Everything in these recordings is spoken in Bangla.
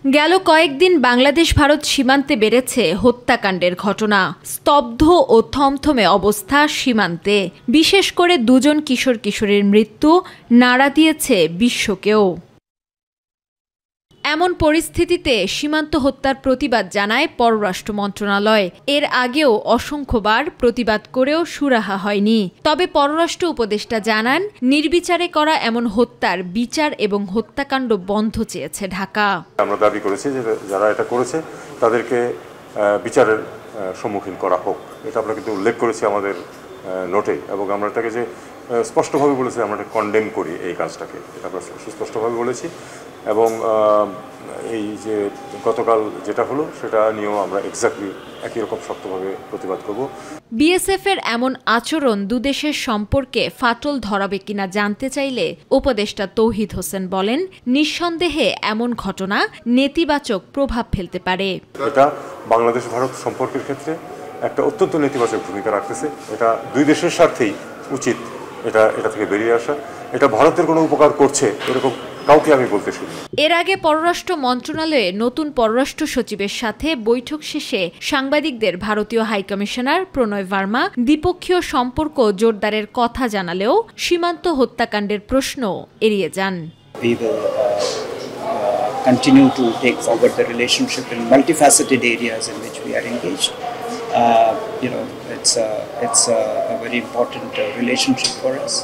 গেল কয়েকদিন বাংলাদেশ ভারত সীমান্তে বেড়েছে হত্যাকাণ্ডের ঘটনা। স্তব্ধ ও থমথমে অবস্থা সীমান্তে, বিশেষ করে দুজন কিশোর কিশোরীর মৃত্যু নাড়া দিয়েছে বিশ্বকেও। এমন পরিস্থিতিতে সীমান্ত হত্যার প্রতিবাদ জানায় পররাষ্ট্র মন্ত্রণালয়। এর আগেও অসংখ্যবার প্রতিবাদ করেও সুরাহা হয়নি। তবে পররাষ্ট্র উপদেষ্টা জানান, নির্বিচারে করা এমন হত্যার বিচার এবং হত্যাকাণ্ড বন্ধ চেয়েছে ঢাকা। আমরা দাবি করেছি যে যারা এটা করেছে তাদেরকে বিচারের সম্মুখীন করা হোক। এটা আমরা কিন্তু উল্লেখ করেছি আমাদের নোটে, এবং আমরা এটাকে যে স্পষ্টভাবে বলেছি আমরা এটা কন্ডেম করি, এই কাজটাকে এটা আমরা সুস্পষ্টভাবে বলেছি। এবং এই যে গতকাল যেটা হলো সেটা নিয়েও আমরা এক্স্যাক্টলি একই রকম শক্তভাবে প্রতিবাদ করব। বিএসএফ এর এমন আচরণ দুদেশের সম্পর্কে ফাটল ধরাবে কিনা জানতে চাইলে উপদেষ্টা তৌহিদ হোসেন বলেন, নিঃসন্দেহে এমন ঘটনা নেতিবাচক প্রভাব ফেলতে পারে। এটা বাংলাদেশ ভারত সম্পর্কের ক্ষেত্রে একটা অত্যন্ত নেতিবাচক ভূমিকা রাখতেছে। এটা দুই দেশের স্বার্থেই উচিত এটা থেকে বেরিয়ে আসা। এটা ভারতের কোনো উপকার করছে এরকম কাউকে আমি বলতে শুনি। এর আগে পররাষ্ট্র মন্ত্রণালয়ে নতুন পররাষ্ট্র সচিবের সাথে বৈঠক শেষে সাংবাদিকদের ভারতীয় হাইকমিশনার প্রণয় ভার্মা দ্বিপক্ষীয় সম্পর্ক জোরদারের কথা জানালেও সীমান্ত হত্যাকাণ্ডের প্রশ্ন এড়িয়ে যান। Continue to take forward the relationship in multifaceted areas in which we are engaged. It's a very important relationship for us.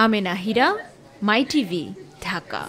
Amena Hira, my TV, Dhaka.